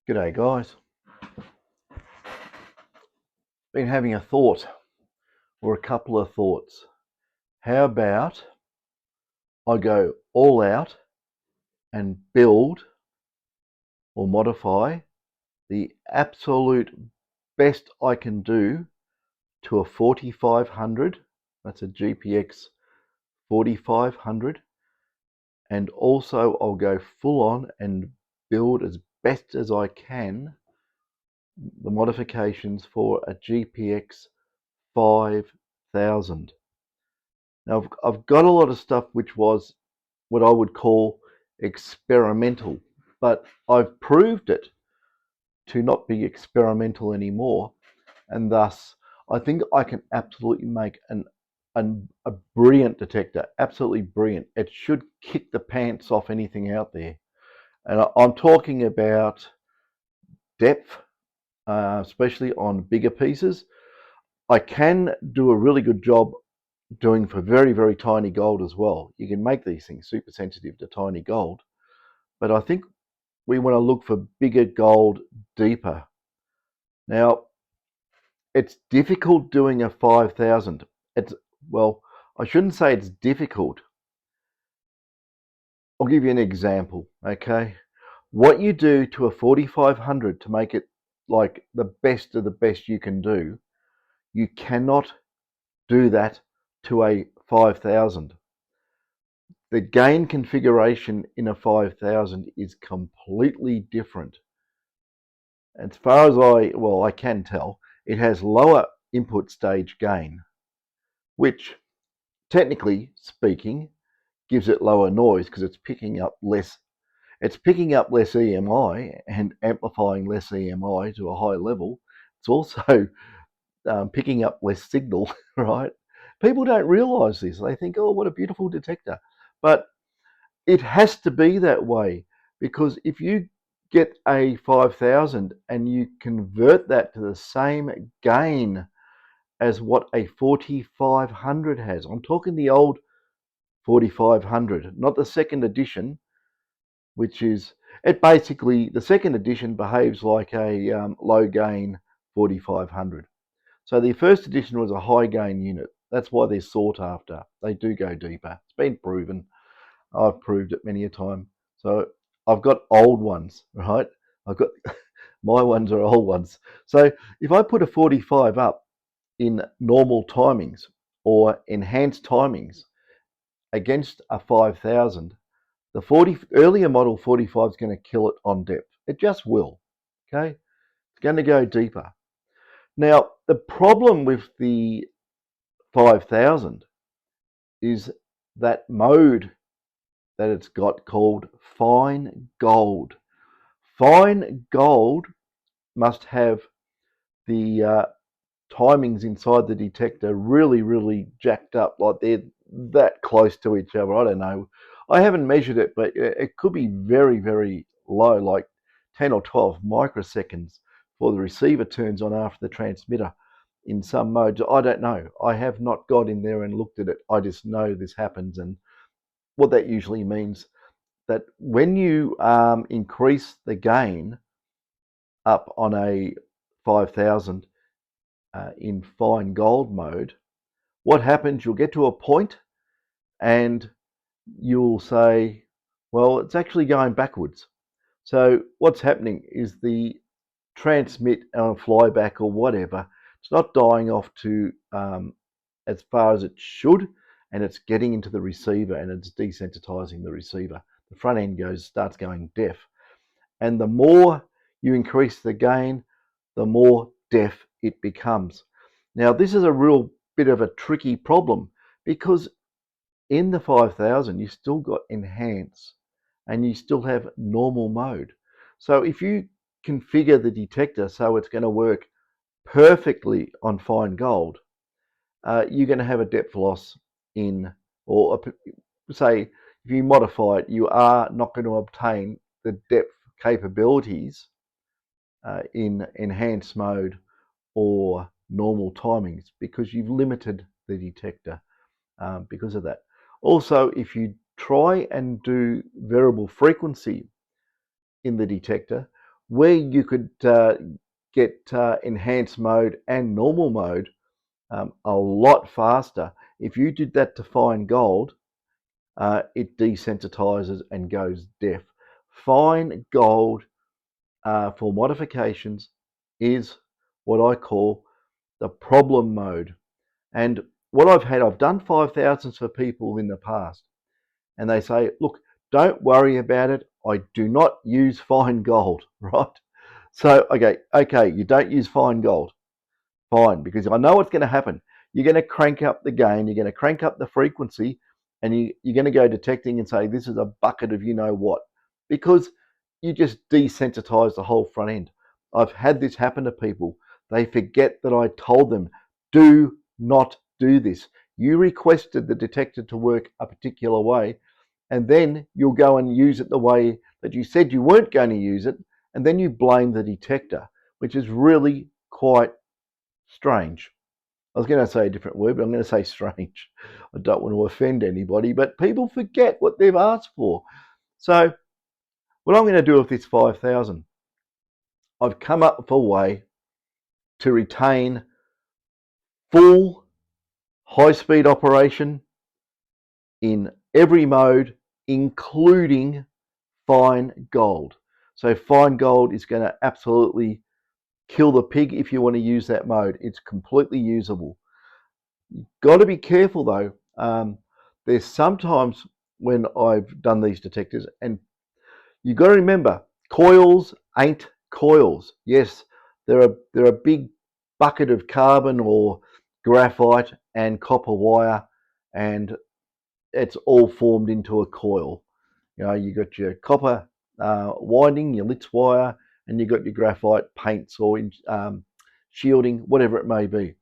G'day guys. Been having a thought or a couple of thoughts. How about I go all out and build or modify the absolute best I can do to a 4500, that's a GPX 4500, and also I'll go full on and build as best as I can the modifications for a GPX 5000. Now, I've got a lot of stuff which was what I would call experimental, but I've proved it to not be experimental anymore, and thus I think I can absolutely make a brilliant detector, absolutely brilliant. It should kick the pants off anything out there, and I'm talking about depth, especially on bigger pieces. I can do a really good job doing for very, very tiny gold as well. You can make these things super sensitive to tiny gold, but I think we want to look for bigger gold, deeper. Now, it's difficult doing a 5000. Well, I shouldn't say it's difficult. I'll give you an example, okay? What you do to a 4500 to make it like the best of the best you can do, you cannot do that to a 5000. The gain configuration in a 5000 is completely different. As far as I can tell, it has lower input stage gain, which technically speaking gives it lower noise because it's picking up less. It's picking up less EMI and amplifying less EMI to a high level. It's also picking up less signal, right? People don't realize this. They think, oh, what a beautiful detector. But it has to be that way, because if you get a 5000 and you convert that to the same gain as what a 4500 has, I'm talking the old 4500, not the second edition, which is, it basically, the second edition behaves like a low gain 4500. So the first edition was a high gain unit. That's why they're sought after. They do go deeper. It's been proven. I've proved it many a time. So I've got old ones, right? I've got my ones are old ones. So if I put a 45 up in normal timings or enhanced timings against a 5000, the 40 earlier model 45 is going to kill it on depth. It just will. Okay, it's going to go deeper. Now the problem with the 5000 is that mode that it's got called fine gold. Fine gold must have the timings inside the detector really, really jacked up, like they're that close to each other. I don't know. I haven't measured it, but it could be very, very low, like 10 or 12 microseconds before the receiver turns on after the transmitter in some modes. I don't know. I have not got in there and looked at it. I just know this happens, and what that usually means that when you increase the gain up on a 5000 in fine gold mode, what happens, you'll get to a point and you'll say, well, it's actually going backwards. So what's happening is the transmit flyback or whatever, it's not dying off to as far as it should, and it's getting into the receiver and it's desensitizing the receiver. The front end starts going deaf. And the more you increase the gain, the more deaf it becomes. Now, this is a real bit of a tricky problem, because in the 5000, you still got enhance and you still have normal mode. So if you configure the detector so it's going to work perfectly on fine gold, you're going to have a depth loss in, or say, if you modify it, you are not going to obtain the depth capabilities in enhanced mode or normal timings, because you've limited the detector because of that. Also, if you try and do variable frequency in the detector, where you could get enhanced mode and normal mode a lot faster. If you did that to fine gold, it desensitizes and goes deaf. Fine gold for modifications is what I call the problem mode. And what I've done 5,000s for people in the past, and they say, look, don't worry about it. I do not use fine gold, right? So, okay, you don't use fine gold. Fine, because I know what's going to happen. You're going to crank up the gain, you're going to crank up the frequency, and you're going to go detecting and say, this is a bucket of you know what, because you just desensitize the whole front end. I've had this happen to people. They forget that I told them, do not do this. You requested the detector to work a particular way, and then you'll go and use it the way that you said you weren't going to use it, and then you blame the detector, which is really quite strange. I was going to say a different word, but I'm going to say strange. I don't want to offend anybody, but people forget what they've asked for. So what I'm going to do with this 5,000, I've come up with a way to retain full high-speed operation in every mode, including fine gold. So fine gold is going to absolutely kill the pig if you want to use that mode. It's completely usable. You've got to be careful though. There's sometimes when I've done these detectors, and you've got to remember, coils ain't coils. Yes, they're a big bucket of carbon or graphite and copper wire, and it's all formed into a coil. You know, you got your copper winding, your Litz wire, and you got your graphite paints or shielding, whatever it may be.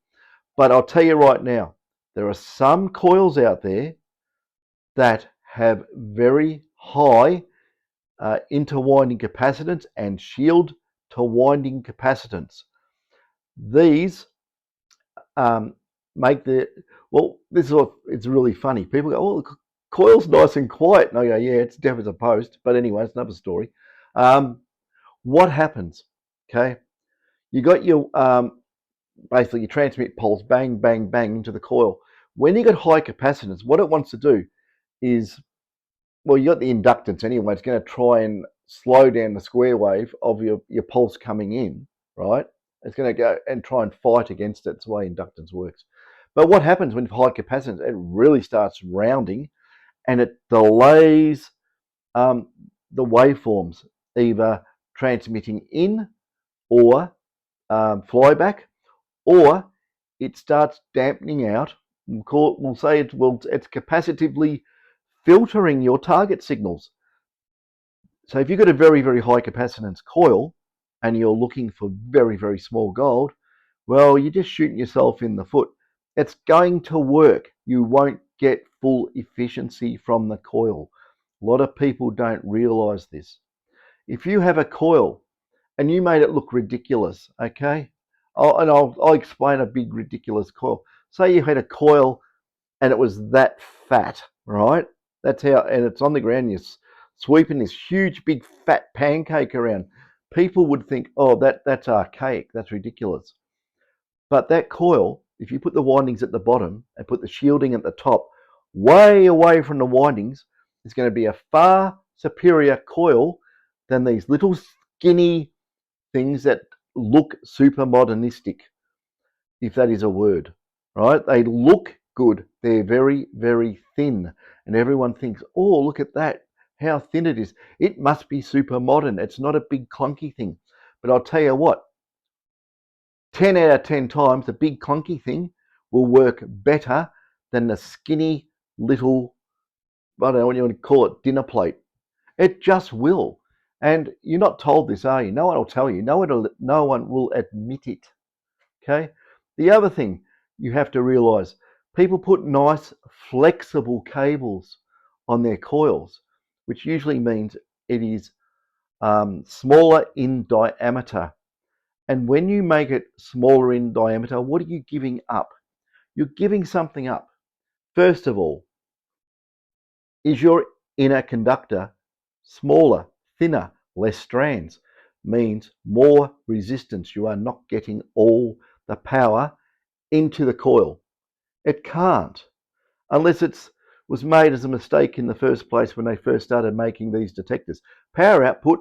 But I'll tell you right now, there are some coils out there that have very high interwinding capacitance and shield to winding capacitance. These make the, well, this is what, it's really funny. People go, oh, the coil's nice and quiet. And I go, yeah, it's deaf as a post. But anyway, it's another story. What happens? Okay, you got your basically your transmit pulse, bang, bang, bang into the coil. When you got high capacitance, what it wants to do is, well, you got the inductance anyway. It's going to try and slow down the square wave of your pulse coming in, right? It's going to go and try and fight against it. It's the way inductance works. But what happens when high capacitance, it really starts rounding and it delays the waveforms, either transmitting in or flyback, or it starts dampening out. We'll say it's capacitively filtering your target signals. So if you've got a very, very high capacitance coil and you're looking for very, very small gold, well, you're just shooting yourself in the foot. It's going to work. You won't get full efficiency from the coil. A lot of people don't realize this. If you have a coil and you made it look ridiculous, okay? I'll explain a big ridiculous coil. Say you had a coil and it was that fat, right? That's how, and it's on the ground, you're sweeping this huge big fat pancake around. People would think, oh, that's archaic, that's ridiculous. But that coil, if you put the windings at the bottom and put the shielding at the top, way away from the windings, is going to be a far superior coil than these little skinny things that look super modernistic, if that is a word, right? They look good. They're very, very thin. And everyone thinks, oh, look at that, how thin it is. It must be super modern. It's not a big clunky thing. But I'll tell you what, 10 out of 10 times, the big clunky thing will work better than the skinny little, I don't know what you want to call it, dinner plate. It just will. And you're not told this, are you? No one will tell you. No one will admit it. Okay. The other thing you have to realize, people put nice flexible cables on their coils, which usually means it is smaller in diameter. And when you make it smaller in diameter, what are you giving up? You're giving something up. First of all, is your inner conductor smaller, thinner, less strands? means more resistance. You are not getting all the power into the coil. It can't, unless it was made as a mistake in the first place when they first started making these detectors. Power output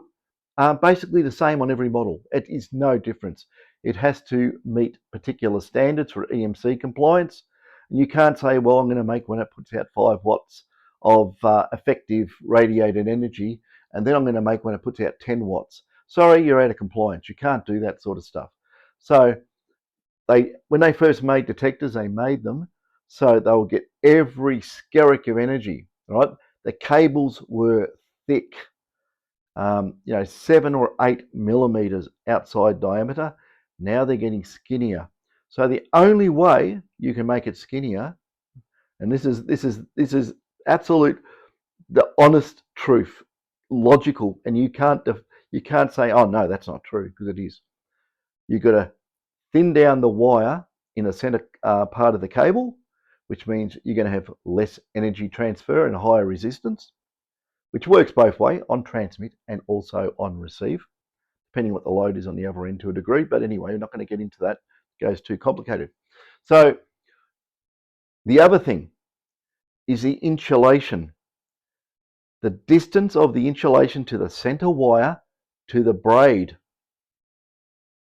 are basically the same on every model. It is no difference. It has to meet particular standards for EMC compliance. And you can't say, well, I'm going to make one that puts out 5 watts of effective radiated energy, and then I'm going to make one that puts out 10 watts. Sorry, you're out of compliance. You can't do that sort of stuff. So when they first made detectors, they made them so they will get every skerrick of energy, right? The cables were thick, 7 or 8 millimeters outside diameter. Now they're getting skinnier. So the only way you can make it skinnier, and this is absolute, the honest truth, logical, and you can't say, oh no, that's not true, because it is. You've got to thin down the wire in the center part of the cable, which means you're going to have less energy transfer and higher resistance, which works both ways, on transmit and also on receive, depending what the load is on the other end to a degree. But anyway, we're not going to get into that. It goes too complicated. So the other thing is the insulation. The distance of the insulation to the center wire to the braid,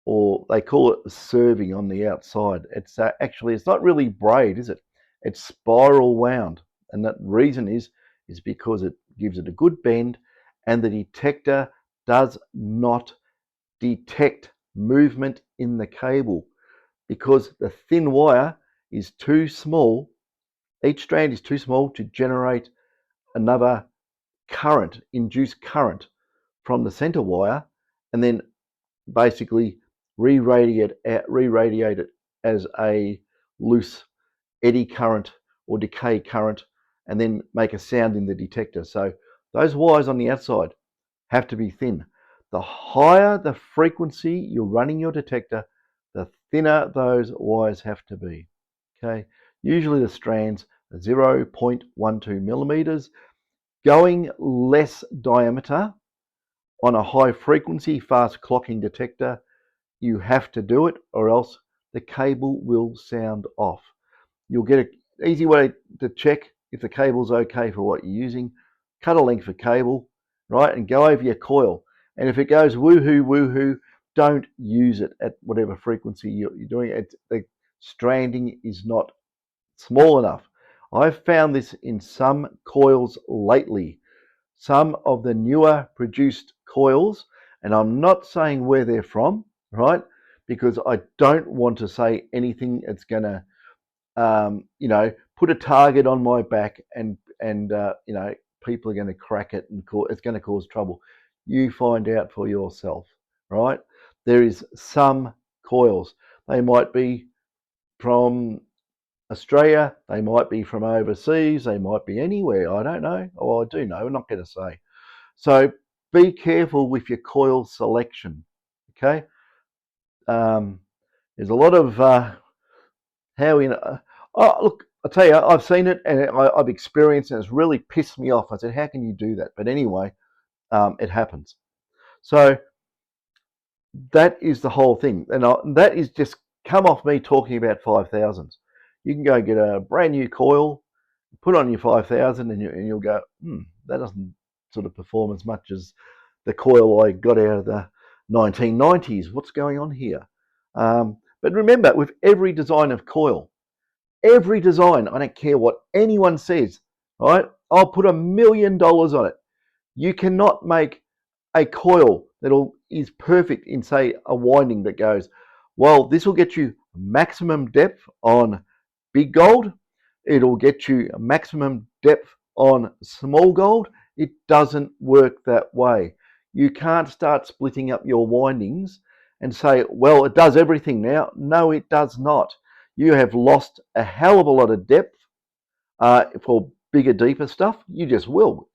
or they call it the serving on the outside. It's actually, it's not really braid, is it? It's spiral wound. And that reason is because it gives it a good bend, and the detector does not detect movement in the cable, because the thin wire is too small. Each strand is too small to generate another current, induced current from the center wire, and then basically re-radiate it as a loose eddy current or decay current, and then make a sound in the detector. So those wires on the outside have to be thin. The higher the frequency you're running your detector, the thinner those wires have to be. Okay, usually the strands are 0.12 millimeters. Going less diameter on a high frequency fast clocking detector, you have to do it, or else the cable will sound off. You'll get an easy way to check if the cable's okay for what you're using. Cut a length of cable, right, and go over your coil. And if it goes woohoo, woohoo, don't use it at whatever frequency you're doing it. The stranding is not small enough. I've found this in some coils lately. Some of the newer produced coils, and I'm not saying where they're from, right? Because I don't want to say anything that's going to, put a target on my back, and people are going to crack it, and it's going to cause trouble. You find out for yourself, right? There is some coils. They might be from Australia, they might be from overseas, they might be anywhere. I don't know. Oh, I do know. I'm not going to say. So be careful with your coil selection. Okay. There's a lot of how we. Oh, look, I tell you, I've seen it, and I've experienced it, and it's really pissed me off. I said, how can you do that? But anyway, it happens. So that is the whole thing, and that is just come off me talking about 5,000s. You can go get a brand new coil, put on your 5,000, and you'll go, that doesn't sort of perform as much as the coil I got out of the 1990s. What's going on here? But remember, with every design of coil, every design, I don't care what anyone says, right? I'll put $1 million on it. You cannot make a coil that is perfect in, say, a winding that goes, well, this will get you maximum depth on big gold. It'll get you maximum depth on small gold. It doesn't work that way. You can't start splitting up your windings and say, well, it does everything now. No, it does not. You have lost a hell of a lot of depth for bigger, deeper stuff. You just will.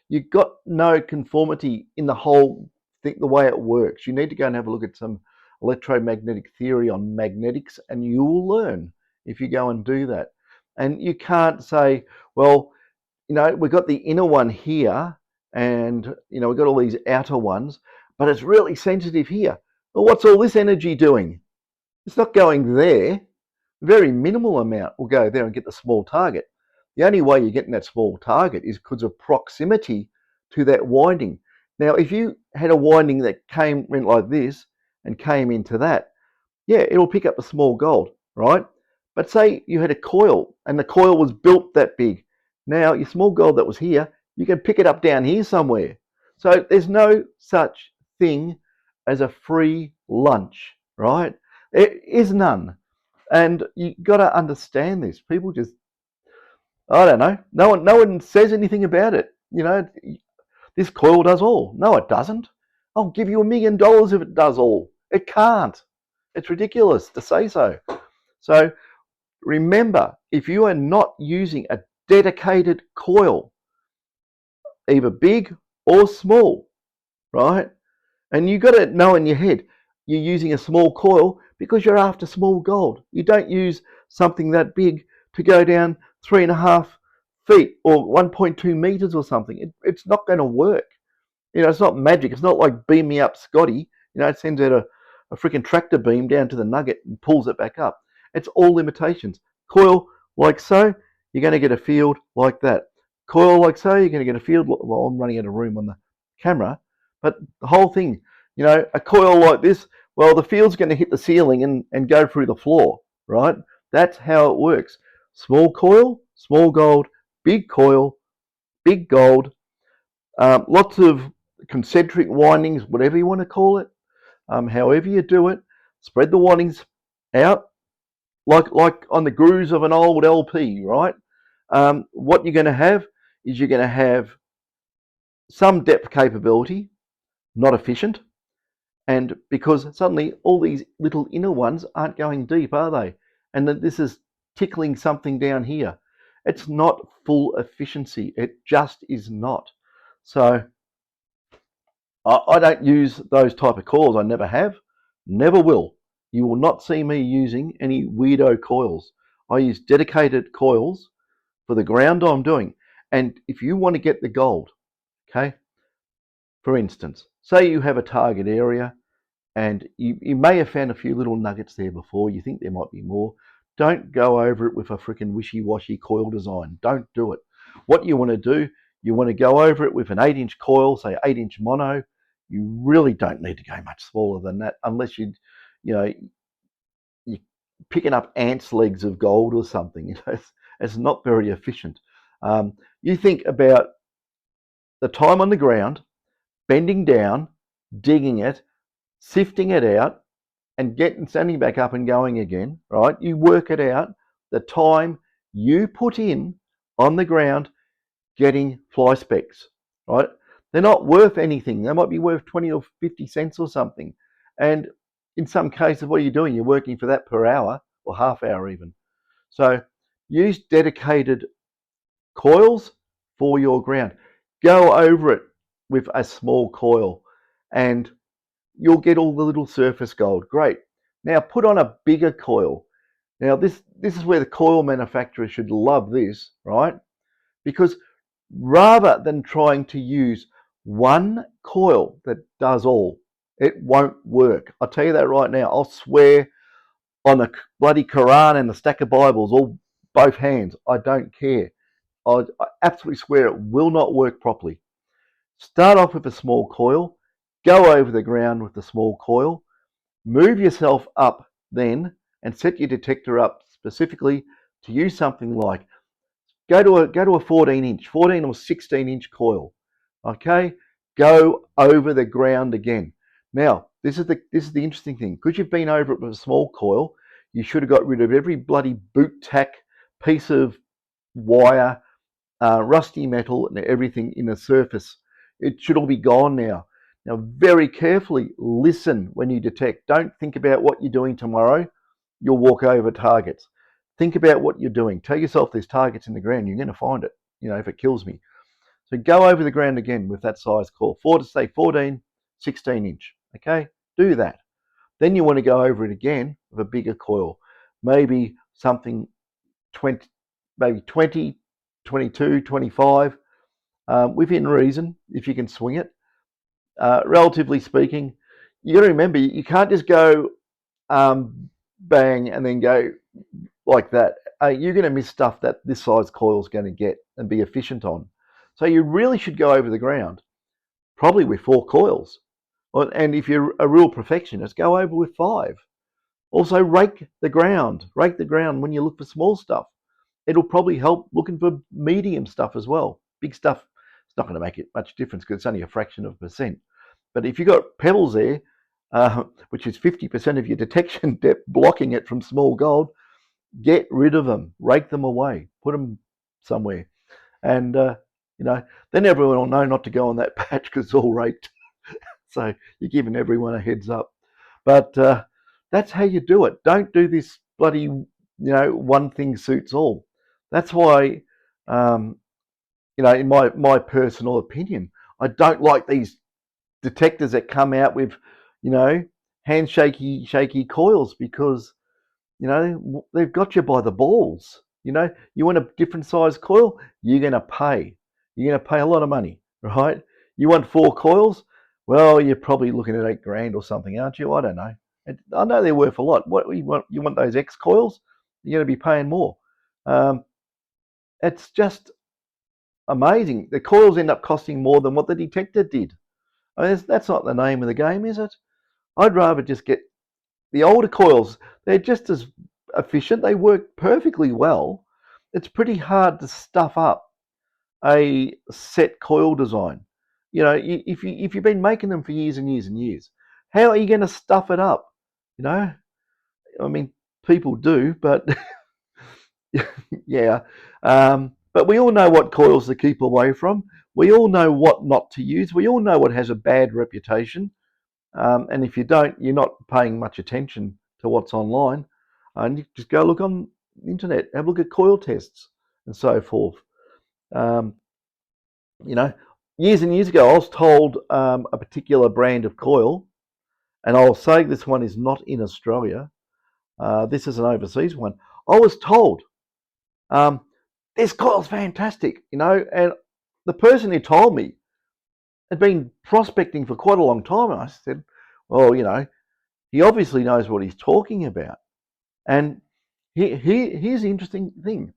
You've got no conformity in the whole thing, the way it works. You need to go and have a look at some electromagnetic theory on magnetics, and you will learn if you go and do that. And you can't say, well, we've got the inner one here, and we've got all these outer ones, but it's really sensitive here. Well, what's all this energy doing? It's not going there. Very minimal amount will go there and get the small target. The only way you're getting that small target is because of proximity to that winding. Now, if you had a winding that went like this and came into that, yeah, it'll pick up the small gold, right? But say you had a coil and the coil was built that big. Now, your small gold that was here, you can pick it up down here somewhere. So there's no such thing as a free lunch, right? There is none. And you got to understand this. People just, I don't know. No one says anything about it. This coil does all. No, it doesn't. I'll give you $1 million if it does all. It can't. It's ridiculous to say so. So remember, if you are not using a dedicated coil, either big or small, right? And you got to know in your head, you're using a small coil because you're after small gold. You don't use something that big to go down 3.5 feet or 1.2 meters or something. It's not going to work. It's not magic. It's not like beam me up Scotty. It sends out a freaking tractor beam down to the nugget and pulls it back up. It's all limitations. Coil like so, you're going to get a field like that. Coil like so, you're going to get a field. Well, I'm running out of room on the camera, but the whole thing, a coil like this, well, the field's going to hit the ceiling and go through the floor, right? That's how it works. Small coil, small gold, big coil, big gold. Lots of concentric windings, whatever you want to call it. However you do it, spread the windings out like on the grooves of an old LP, right? What you're going to have is you're going to have some depth capability, not efficient, and because suddenly all these little inner ones aren't going deep, are they? And that this is tickling something down here. It's not full efficiency. It just is not. So I don't use those type of coils. I never have, never will. You will not see me using any weirdo coils. I use dedicated coils for the ground I'm doing. And if you want to get the gold, okay, for instance, say you have a target area and you may have found a few little nuggets there before, you think there might be more. Don't go over it with a freaking wishy-washy coil design. Don't do it. What you want to do, you want to go over it with an 8-inch coil, say 8-inch mono. You really don't need to go much smaller than that unless you're picking up ants' legs of gold or something. It's not very efficient. You think about the time on the ground, bending down, digging it, sifting it out, and standing back up and going again, right? You work it out, the time you put in on the ground getting fly specks, right? They're not worth anything. They might be worth 20 or 50 cents or something. And in some cases, what are you doing? You're working for that per hour or half hour even. So use dedicated coils for your ground. Go over it with a small coil and you'll get all the little surface gold. Great. Now put on a bigger coil. Now this is where the coil manufacturer should love this, right? Because rather than trying to use one coil that does all, it won't work. I'll tell you that right now. I'll swear on the bloody Quran and the stack of Bibles, all both hands. I don't care. I absolutely swear it will not work properly. Start off with a small coil, go over the ground with the small coil, move yourself up then and set your detector up specifically to use something like go to a 14 or 16-inch coil. Okay, go over the ground again. Now this is the interesting thing. Because you've been over it with a small coil, you should have got rid of every bloody boot tack piece of wire, rusty metal, and everything in the surface. It should all be gone now. Now, very carefully listen when you detect. Don't think about what you're doing tomorrow. You'll walk over targets. Think about what you're doing. Tell yourself there's targets in the ground. You're going to find it, if it kills me. So go over the ground again with that size coil. 14, 16-inch. Okay, do that. Then you want to go over it again with a bigger coil. Maybe something 20, maybe 20, 22, 25, within reason, if you can swing it. relatively speaking. You got to remember, you can't just go bang and then go like that. You're going to miss stuff that this size coil is going to get and be efficient on. So you really should go over the ground, probably with 4 coils. And if you're a real perfectionist, go over with 5. Also, rake the ground when you look for small stuff. It'll probably help looking for medium stuff as well. Big stuff, it's not going to make it much difference because it's only a fraction of a percent. But if you've got pebbles there, which is 50% of your detection depth blocking it from small gold, get rid of them, rake them away, put them somewhere. And, then everyone will know not to go on that patch because it's all raked. So you're giving everyone a heads up. But that's how you do it. Don't do this bloody, one thing suits all. That's why, in my personal opinion, I don't like these detectors that come out with, shaky coils because, they've got you by the balls. You want a different size coil, you're going to pay. You're going to pay a lot of money, right? You want 4 coils? Well, you're probably looking at $8,000 or something, aren't you? I don't know. I know they're worth a lot. What you want? You want those X coils? You're going to be paying more. Um, it's just amazing. The coils end up costing more than what the detector did. I mean, that's not the name of the game, is it? I'd rather just get the older coils. They're just as efficient. They work perfectly well. It's pretty hard to stuff up a set coil design. If you've been making them for years and years and years, how are you going to stuff it up? You know, I mean, people do, but yeah. But we all know what coils to keep away from. We all know what not to use. We all know what has a bad reputation. And if you don't, you're not paying much attention to what's online. And you just go look on the internet, have a look at coil tests and so forth. Um, you know, Years and years ago, I was told a particular brand of coil, and I'll say this one is not in Australia. This is an overseas one. I was told um, this coil's fantastic, and the person who told me had been prospecting for quite a long time. And I said, well, he obviously knows what he's talking about. And here's the interesting thing.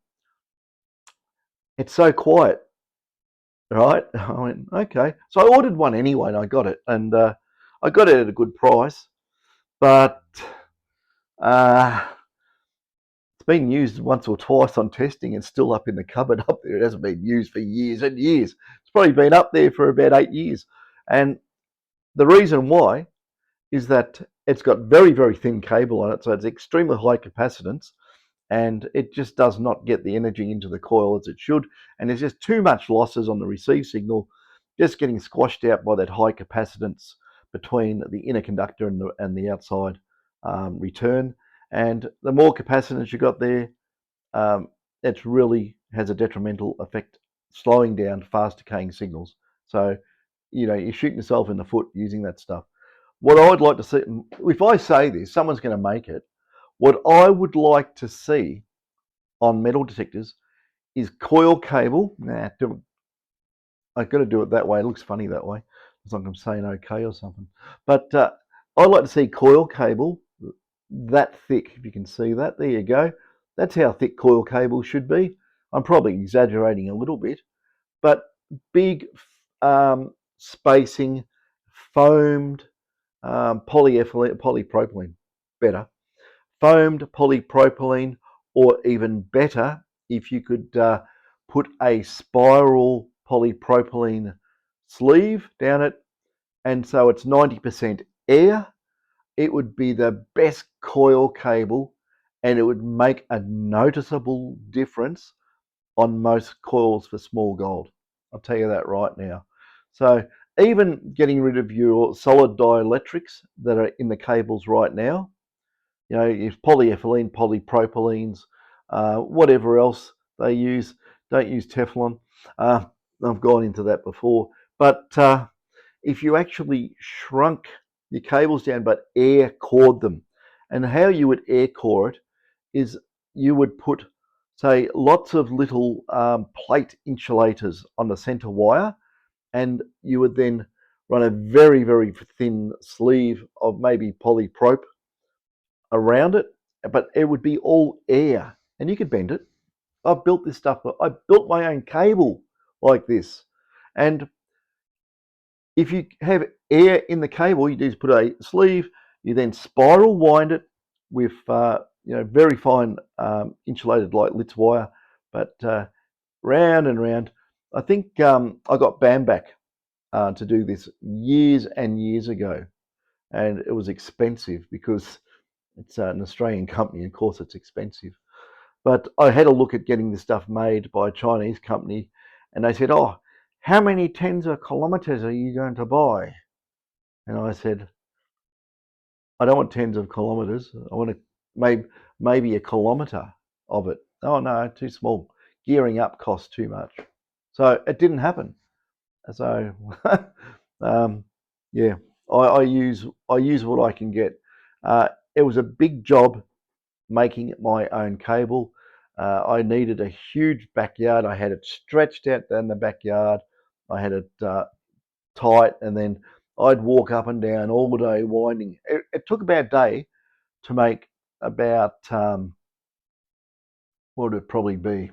It's so quiet, right? I went, okay. So I ordered one anyway, and I got it. And I got it at a good price. But uh, it's been used once or twice on testing and still up in the cupboard up there. It hasn't been used for years and years. It's probably been up there for about 8 years. And the reason why is that it's got very, very thin cable on it. So it's extremely high capacitance. And it just does not get the energy into the coil as it should. And there's just too much losses on the receive signal, just getting squashed out by that high capacitance between the inner conductor and the outside return. And the more capacitance you got there, it really has a detrimental effect, slowing down fast decaying signals. So, you're shooting yourself in the foot using that stuff. What I would like to see, if I say this, someone's going to make it. What I would like to see on metal detectors is coil cable. I've got to do it that way. It looks funny that way. It's like I'm saying okay or something. But I'd like to see coil cable that thick, if you can see that. There you go. That's how thick coil cable should be. I'm probably exaggerating a little bit, but big spacing, foamed polypropylene, better. Foamed polypropylene, or even better, if you could put a spiral polypropylene sleeve down it, and so it's 90% air, it would be the best coil cable, and it would make a noticeable difference on most coils for small gold. I'll tell you that right now. So even getting rid of your solid dielectrics that are in the cables right now, your polyethylene, polypropylenes, whatever else they use. Don't use Teflon. I've gone into that before. But if you actually shrunk your cables down but air cored them, and how you would air core it is you would put, say, lots of little plate insulators on the center wire, and you would then run a very, very thin sleeve of maybe polyprop around it, but it would be all air and you could bend it. I've built this stuff. I built my own cable like this. And if you have air in the cable, you just put a sleeve, you then spiral wind it with very fine insulated like Litz wire, but round and round. I think I got Bamback to do this years and years ago, and it was expensive because it's an Australian company. Of course, it's expensive. But I had a look at getting this stuff made by a Chinese company, and they said, "Oh, how many tens of kilometers are you going to buy?" And I said, "I don't want tens of kilometers. I want maybe a kilometer of it." "Oh no, too small. Gearing up costs too much." So it didn't happen. So yeah, I use what I can get. It was a big job making my own cable. I needed a huge backyard. I had it stretched out down the backyard. I had it tight, and then I'd walk up and down all day winding. It took about a day to make about what would it probably be?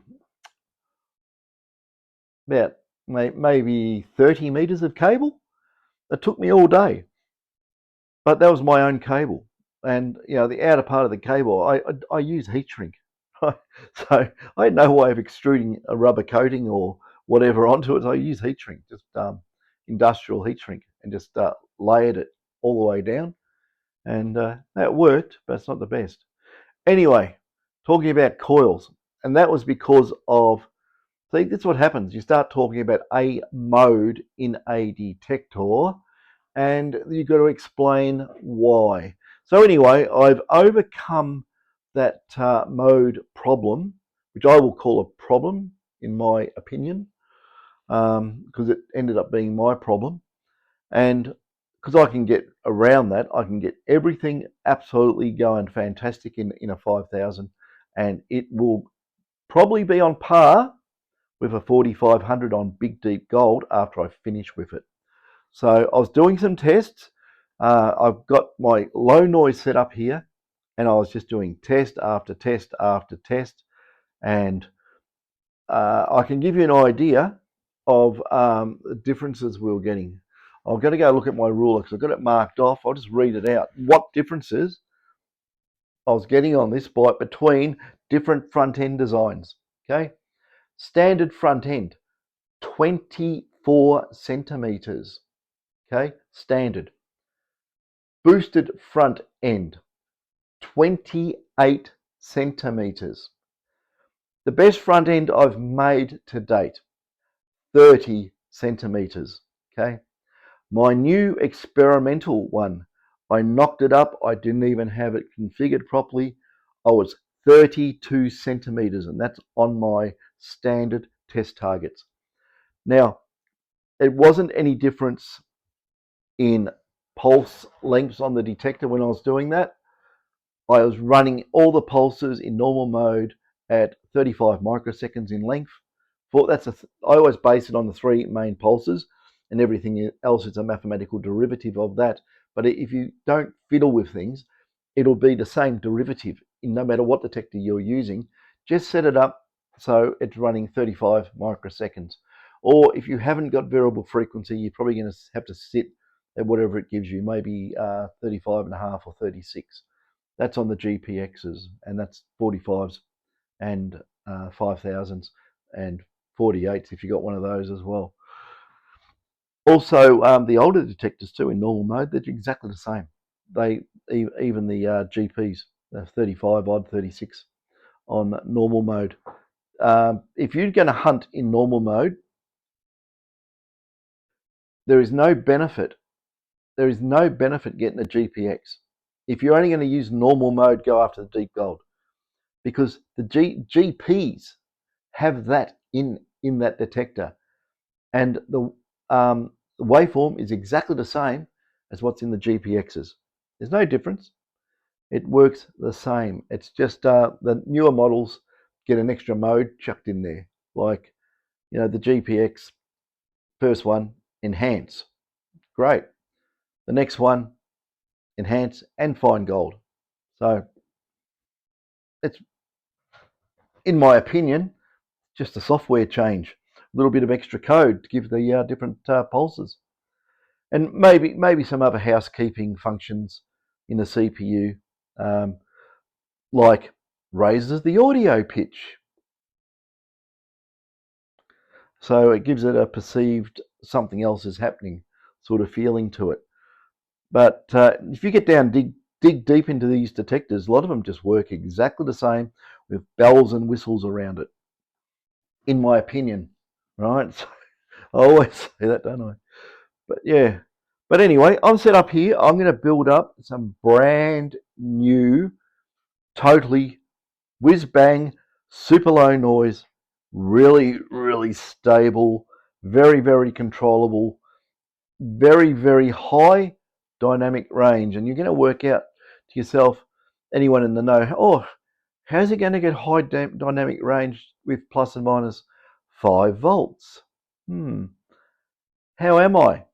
About maybe 30 meters of cable. It took me all day, but that was my own cable. And the outer part of the cable, I use heat shrink. So I had no way of extruding a rubber coating or whatever onto it. So I use heat shrink, just industrial heat shrink, and just layered it all the way down. And that worked, but it's not the best. Anyway, talking about coils, and that was because of, see, that's what happens. You start talking about a mode in a detector, and you've got to explain why. So anyway, I've overcome that mode problem, which I will call a problem in my opinion, because it ended up being my problem. And because I can get around that, I can get everything absolutely going fantastic in a 5000, and it will probably be on par with a 4500 on Big Deep Gold after I finish with it. So I was doing some tests. I've got my low noise set up here, and I was just doing test after test after test, and I can give you an idea of the differences we were getting. I'm going to go look at my ruler because I've got it marked off. I'll just read it out. What differences I was getting on this bike between different front end designs. Okay, standard front end, 24 centimeters. Okay, standard. Boosted front end, 28 centimeters. The best front end I've made to date, 30 centimeters. Okay. My new experimental one, I knocked it up. I didn't even have it configured properly. I was 32 centimeters, and that's on my standard test targets. Now, it wasn't any difference in pulse lengths on the detector when I was doing that. I was running all the pulses in normal mode at 35 microseconds in length. I always base it on the three main pulses, and everything else is a mathematical derivative of that. But if you don't fiddle with things, it'll be the same derivative in no matter what detector you're using. Just set it up so it's running 35 microseconds. Or if you haven't got variable frequency, you're probably going to have to sit at whatever it gives you, maybe 35 and a half or 36. That's on the GPXs, and that's 45s and 5000s and 48s if you got one of those as well. Also, the older detectors too in normal mode, they're exactly the same. Even the GPs, 35 odd, 36 on normal mode. If you're going to hunt in normal mode, there is no benefit. There is no benefit getting a GPX. If you're only going to use normal mode, go after the deep gold, because the GPs have that in that detector, and the waveform is exactly the same as what's in the GPXs. There's no difference. It works the same. It's just the newer models get an extra mode chucked in there, like the GPX first one, enhance. Great. The next one, enhance and find gold. So it's, in my opinion, just a software change, a little bit of extra code to give the different pulses, and maybe some other housekeeping functions in the CPU, um, like raises the audio pitch, so it gives it a perceived something else is happening sort of feeling to it. But if you get down, dig deep into these detectors, a lot of them just work exactly the same with bells and whistles around it, in my opinion, right? So I always say that, don't I? But yeah. But anyway, I'm set up here. I'm going to build up some brand new, totally whiz bang, super low noise, really, really stable, very, very controllable, very, very high dynamic range. And you're going to work out to yourself, anyone in the know, oh, how's it going to get high dynamic range with plus and minus 5 volts? How am I?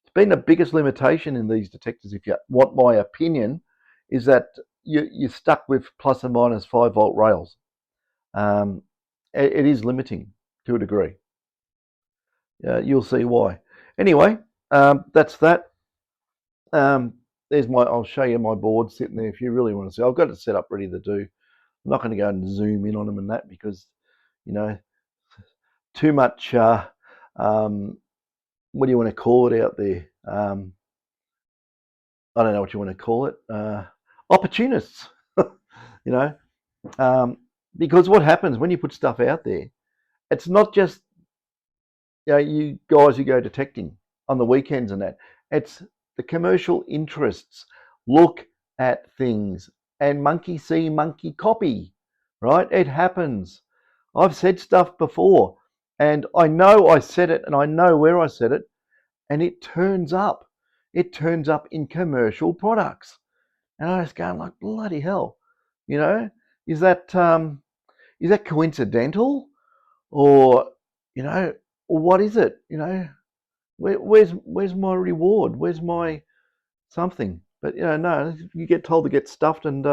It's been the biggest limitation in these detectors, if you want my opinion, is that you're stuck with plus and minus 5 volt rails. It is limiting to a degree. You'll see why. Anyway, that's that. There's my. I'll show you my board sitting there if you really want to see. I've got it set up ready to do. I'm not going to go and zoom in on them and that because, you know, too much. What do you want to call it out there? I don't know what you want to call it. Opportunists, you know, because what happens when you put stuff out there? It's not just, you know, you guys who go detecting on the weekends and that. It's the commercial interests look at things and monkey see, monkey copy, right? It happens. I've said stuff before and I know I said it and I know where I said it, and it turns up. It turns up in commercial products. And I was going like, bloody hell, you know, is that coincidental, or, you know, or what is it? You know, where's my reward? Where's my something? But you know, no, you get told to get stuffed, and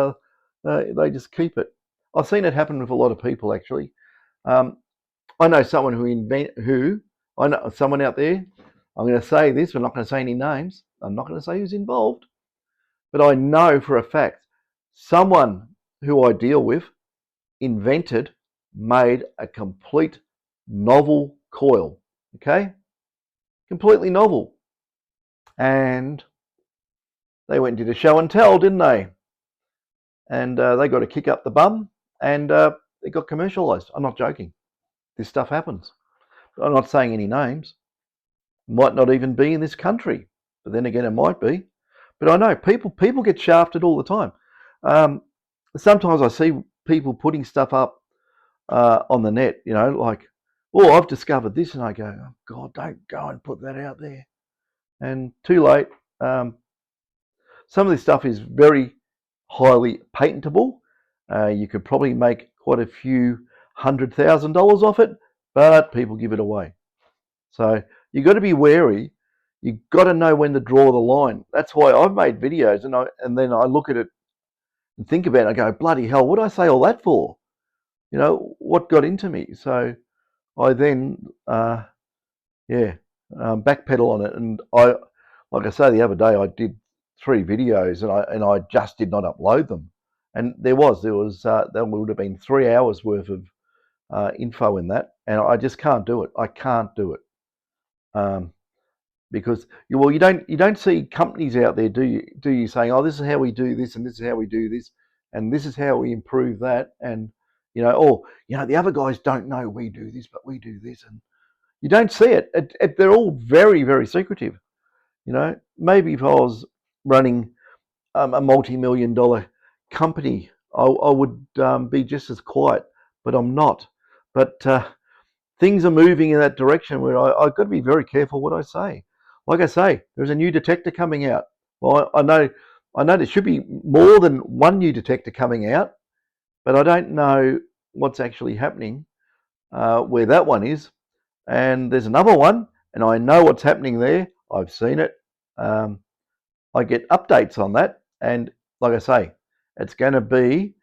they just keep it. I've seen it happen with a lot of people actually. Um, I know someone I know someone out there. I'm going to say this. We're not going to say any names. I'm not going to say who's involved, but I know for a fact someone who I deal with made a complete novel coil. Okay, completely novel, and they went and did a show and tell, didn't they? And they got a kick up the bum, and it got commercialized. I'm not joking. This stuff happens. I'm not saying any names. Might not even be in this country, but then again, it might be. But I know people get shafted all the time. Um, Sometimes I see people putting stuff up on the net, you know, like, oh, I've discovered this, and I go, oh God, don't go and put that out there. And too late. Some of this stuff is very highly patentable. You could probably make quite a few $100,000 off it, but people give it away. So you've got to be wary. You've got to know when to draw the line. That's why I've made videos, and then I look at it and think about it. I go, bloody hell, what did I say all that for? You know, what got into me? So I then, backpedal on it. And like I say, the other day I did 3 videos, and I just did not upload them. And there would have been 3 hours worth of info in that, and I just can't do it. I can't do it. Because you don't see companies out there, do you saying, oh, this is how we do this, and this is how we do this, and this is how we improve that, and you know, oh, you know, the other guys don't know we do this, but we do this, and you don't see it. They're all very, very secretive. You know, maybe if I was running a multi-million-dollar company, I would be just as quiet, but I'm not. But things are moving in that direction where I've got to be very careful what I say. Like I say, there's a new detector coming out. Well, I know there should be more than one new detector coming out, but I don't know what's actually happening where that one is. And there's another one, and I know what's happening there. I've seen it. I get updates on that, and like I say, it's going to be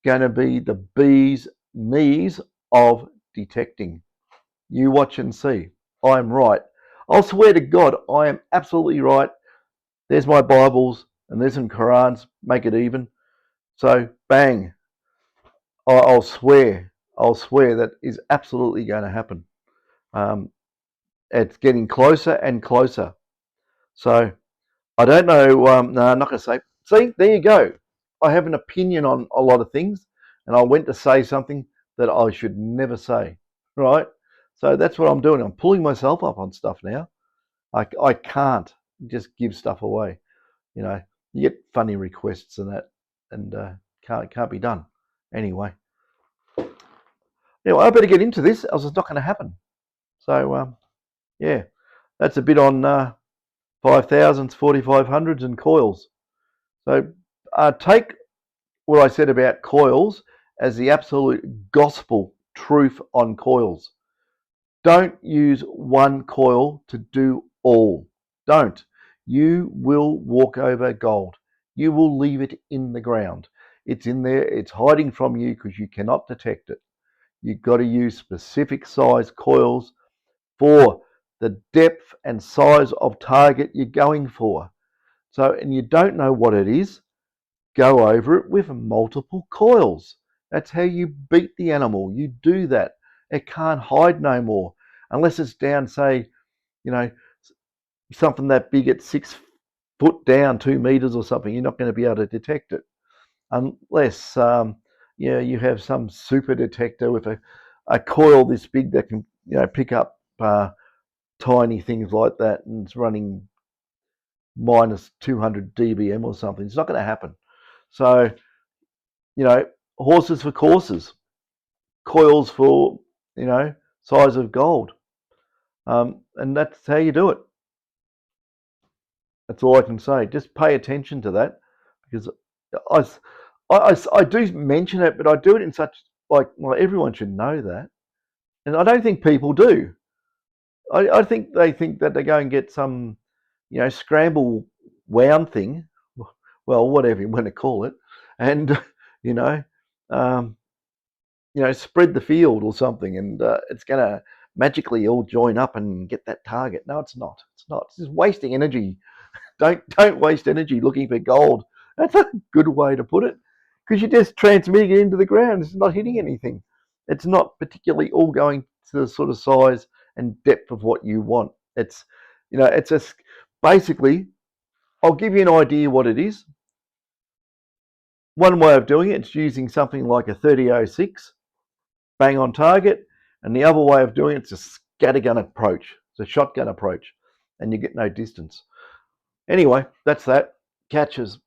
the bee's knees of detecting. You watch and see. I'm right. I'll swear to God, I am absolutely right. There's my Bibles and there's some Qurans. Make it even. So bang. I'll swear. I'll swear that is absolutely going to happen. Um, it's getting closer and closer. So I don't know. No, I'm not going to say. See, there you go. I have an opinion on a lot of things, and I went to say something that I should never say. Right? So that's what I'm doing. I'm pulling myself up on stuff now. I can't just give stuff away. You know, you get funny requests and that, and can't be done. Anyway, I better get into this, else it's not going to happen. So yeah, that's a bit on 5000s, 4500s, and coils. So take what I said about coils as the absolute gospel truth on coils. Don't use one coil to do all. Don't. You will walk over gold. You will leave it in the ground. It's in there. It's hiding from you because you cannot detect it. You've got to use specific size coils for the depth and size of target you're going for. So, and you don't know what it is, go over it with multiple coils. That's how you beat the animal. You do that. It can't hide no more. Unless it's down, say, you know, something that big at 6 foot down, 2 meters or something, you're not going to be able to detect it. Unless, you have some super detector with a coil this big that can, pick up tiny things like that, and it's running minus 200 dBm or something. It's not going to happen. So, horses for courses, coils for, size of gold. And that's how you do it. That's all I can say. Just pay attention to that, because I do mention it, but I do it in such, well, everyone should know that. And I don't think people do. I think they think that they go and get some, scramble wound thing, well, whatever you want to call it, and, you know, um, spread the field or something, and it's going to magically all join up and get that target. No, it's not. It's not. It's just wasting energy. Don't waste energy looking for gold. That's a good way to put it, because you're just transmitting it into the ground. It's not hitting anything. It's not particularly all going to the sort of size and depth of what you want. It's just basically. I'll give you an idea what it is. One way of doing it is using something like a 3006, bang on target, and the other way of doing it is a scattergun approach. It's a shotgun approach, and you get no distance. Anyway, that's that. Catches.